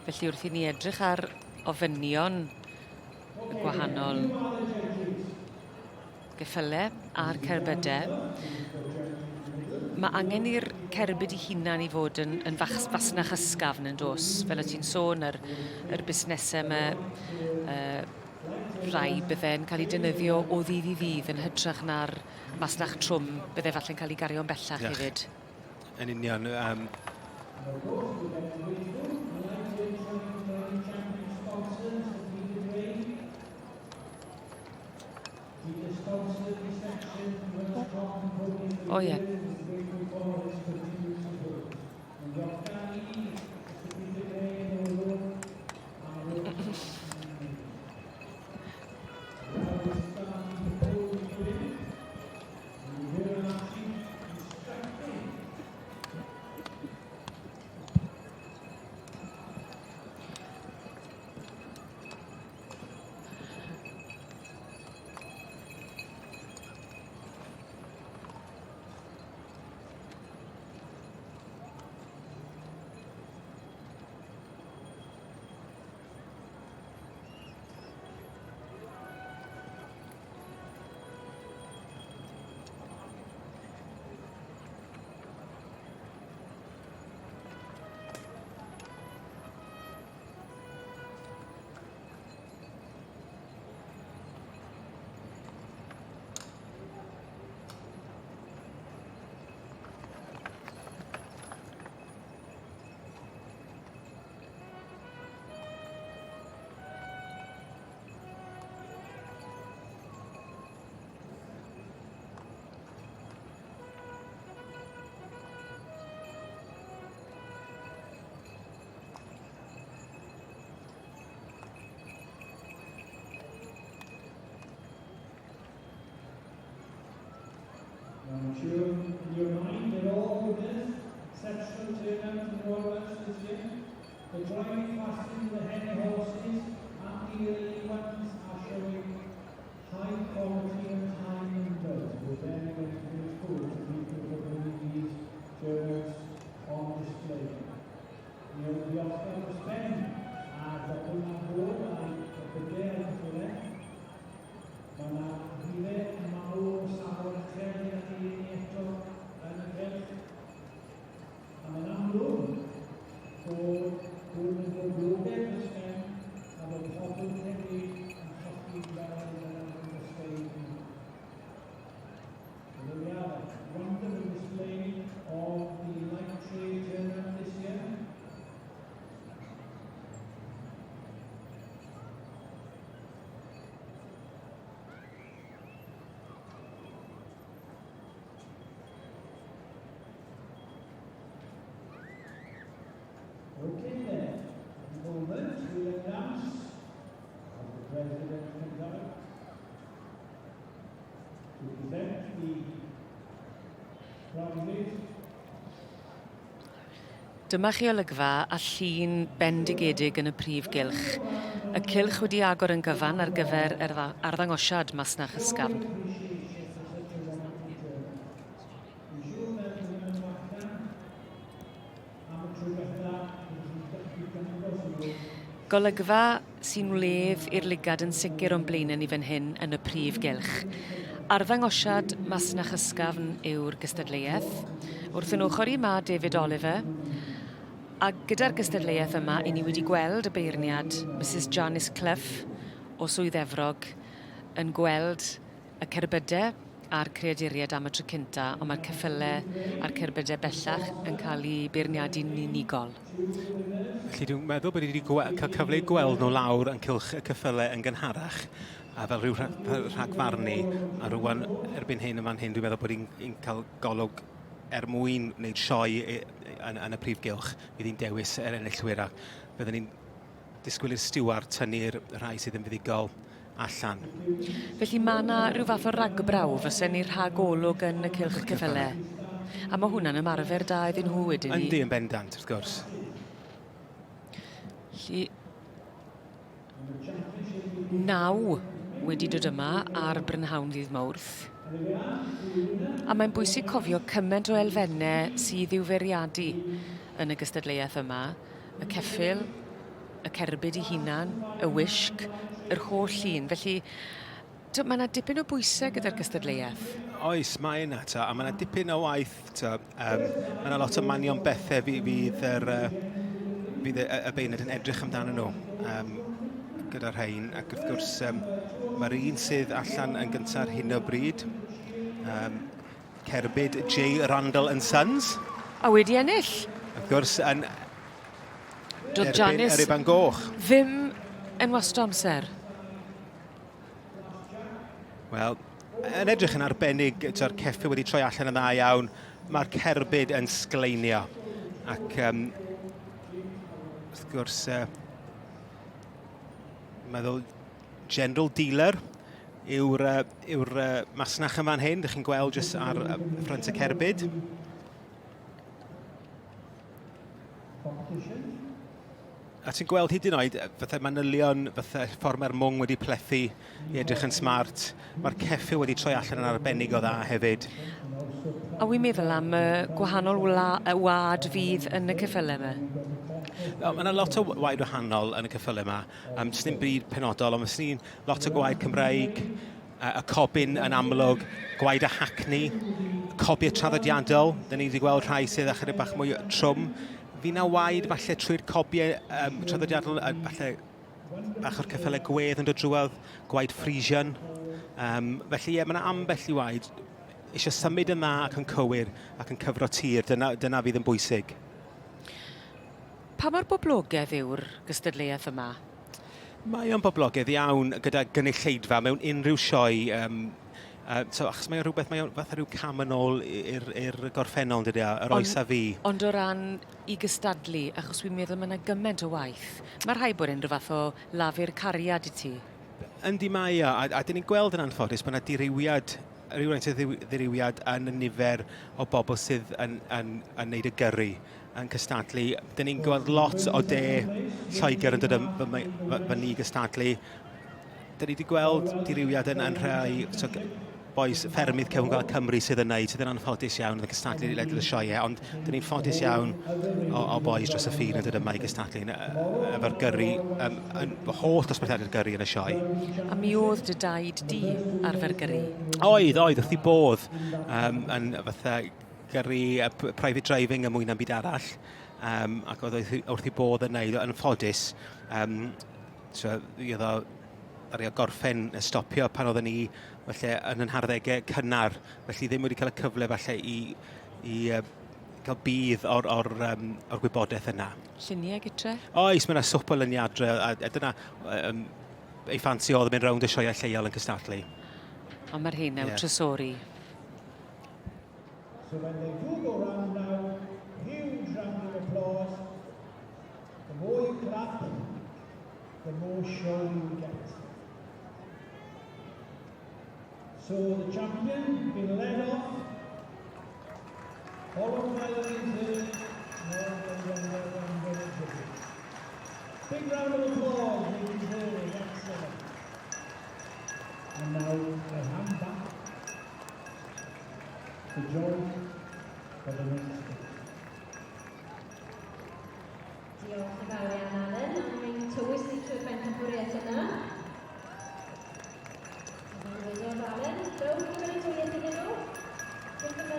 Felly wrth I ni edrych ar ofynion y gwahanol geffylau a'r cerbydau, mae angen i'r cerbyd I hunan I fod yn fasnach ysgafn yn dos. Fel y ti'n sôn, yr busnesau yma, rai bydde'n cael ei defnyddio o ddydd I ddydd yn hytrach na'r masnach trwm bydde falle'n cael ei gario'n bellach hefyd. Yn union. O ie. In your mind that all of this exceptional turnout in Royals this year, the driving fasting, the heavy horses, and the early ones are showing high quality and high numbers. We're very, very grateful to people for bringing these turnouts on display. The Oscar was spent as a board, a bydder for them. Mae rhywbeth mawr safon credu at ei eto yn y gyrff. A mae'n amlwg bod yn boblogaidd ysgen a bod pobl credu yn chofi fel yn ysgeid. There we are, a wonderful display of the light trade turnout this year. Okay then, at the moment we'll announce as the President comes out to present the prizes. Dyma chi olygfa a llun bendigedig yn y prif gylch. Y cylch wedi agor yn gyfan ar gyfer arddangosiad Masnach Ysgafn. Golygfa sy'n wledd i'r ligad yn sicr o'n blaenau ni fan hyn yn y prif gylch. Arddangosiad Masnach Ysgafn yw'r gystadleuaeth. Wrth yn ochr I ma David Oliver. A gyda'r gystadleuaeth yma, I ni wedi gweld y beirniad Mrs Janice Clough o Swydd Efrog yn gweld y cerbydau a'r creaduriaid am y tro cynta, ond mae'r ceffylau a'r cerbydau bellach yn cael eu beirniadu'n unigol. Felly dwi'n meddwl bod wedi cael cyfle I gweld nhw lawr yn cylch y ceffylau yn gynharach a fel rhyw rhagfarnu a rwan erbyn hyn yma'n hyn dwi'n meddwl bod hi'n cael golwg mwyn wneud sioe yn y prif gylch bydd hi'n dewis enillwyr a byddwn ni'n disgwyl i'r stiward tynnu'r rhai sydd yn fuddigol allan. Felly mae yna rhyw fath o ragbraw fysen ni'r rhagolwg yn y cylch ceffylau. A mae hwnna'n ymarfer da iddyn nhw wedyn ni. Yndi yn bendant, wrth gwrs. Felly 9 wedi dod yma ar Brynhawn ddydd Mawrth. A mae'n bwysig cofio cymaint o elfennau sydd i'w feirniadu yn y gystadleuaeth yma. Y ceffyl, y cerbyd ei hunan, y wisg, yr holl llun. Felly, mae yna dipyn o bwysau gyda'r gystadleuaeth. Oes, mae yna, a mae yna dipyn o waith. Mae yna lot o manion bethau fydd y beuned yn edrych amdano nhw gyda'r rhain. Ac wrth gwrs, mae'r un sydd allan yn gyntaf ar hyn o bryd. Cerbyd J. Randall and Sons. A wedi ennill. Wrth gwrs, yn Doedd Janice yr Iban Goch. ddim yn wastio amser. Wel, yn edrych yn arbennig, ta'r ceffi wedi troi allan yn dda iawn. Mae'r cerbyd yn sgleinio. Ac wrth gwrs, meddwl General Dealer yw'r masnach yma'n hyn. Dych chi'n gweld jyst ar ffrant y cerbyd. A ti'n gweld hyd yn oed, fatha manylion, fatha ffordd mae'r mwng wedi plethu i edrych yn smart. Mae'r ceffi wedi troi allan yn arbennig o dda hefyd. A wy'n meddwl am gwahanol wad fydd yn y ceffylau yma? Mae yna lot o waed wahanol yn y ceffylau yma. Jyst ddim byd penodol, ond mae lot o gwaed Cymraeg, y cobyn yn amlwg, gwaed a hackney, cobiau traddodiadol. Dyn ni wedi gweld rhai sydd achos bach mwy trwm. Fi na waed falle trwy'r cobiau traddodiadol, falle bach o'r ceffylau gwedd yn dod drwodd, gwaed Frisian. Felly mae yna ambell i waed eisiau symud yn dda ac yn cywir ac yn cyfro tir. Dyna fydd yn bwysig. Pa mor boblogaidd yw'r gystadleuaeth yma? Mae o'n boblogaidd iawn gyda gynulleidfa mewn unrhyw sioe. Achos mae o'n rhywbeth, mae o'n fatha rhyw cam yn ôl i'r gorffennol, dydy, yr oes a fi. Ond o ran i gystadlu, achos wy'n meddwl mae yna gymaint o waith, mae rhaid bod unrhyw fath o lafur cariad i ti? Yndi mae o, a dyn ni'n gweld yn anffodus mae yna diriwiad, rhywfaint o ddirwyad yn y nifer o bobl sydd yn neud y gyrru yn cystadlu. Dyn ni'n gweld lot o de Lloegr yn dod fy ni gystadlu. Dyn ni wedi gweld diriwiad yn rhai boes ffermydd Cefn Cymru sydd yn neud, sydd yn anffodus iawn yn cystadlu i ledled y sioe, ond dyn ni'n ffodus iawn o boes dros y ffin yn dod yma i gystadlu efo'r gyrru, holl dosbarthiadau'r gyrru yn y sioe. A mi oedd dy daid di arfer gyrru? Oedd, wrth i bodd yn fatha gyrru private driving y mwy na'n byd arall, ac oedd wrth i bodd yn neud yn ffodus. Iddo ar ei gorffen stopio pan oedden ni yn yn harddegau cynnar, felly ddim wedi cael y cyfle falle i cael bydd o'r gwybodaeth yna. Lluniau gytre? Oes, mae yna swpl yn iadre, a dyna ei ffansi oedd yn mynd rownd y sioeau lleol yn cystadlu. Ond mae'r hyn yw trysori. So when they do go round now, huge round of applause. The more you clap, the more show you get. So the champion being led off, followed by the return, big round of applause, ladies and gentlemen, excellent. And now I hand back to John for the next speech. Diolch yn fawr iawn, Alan. A mae'n tywys i trwy'r bencampwriaeth yna. Alan, don't give any to you, you know. Give them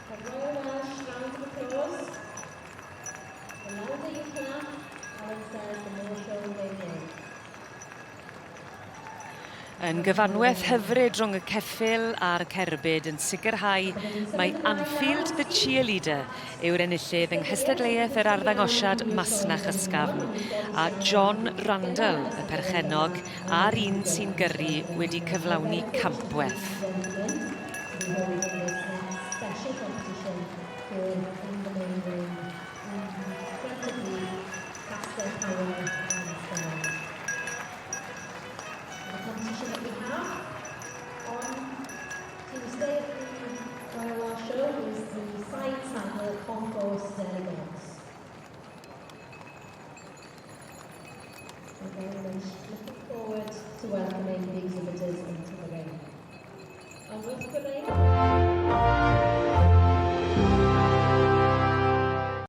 a royal Welsh round of applause. The louder you clap, Alan says, the more show they make. Yn gyfanwaith hyfryd rhwng y ceffyl a'r cerbyd yn sicrhau mae Anfield the Cheerleader yw'r enillydd yng nghystadleuaeth yr arddangosiad Masnach Ysgafn a John Randall, y perchennog, a'r un sy'n gyrru wedi cyflawni campwaith. We're very much looking forward to welcoming the exhibitors into the ring. And with the ring,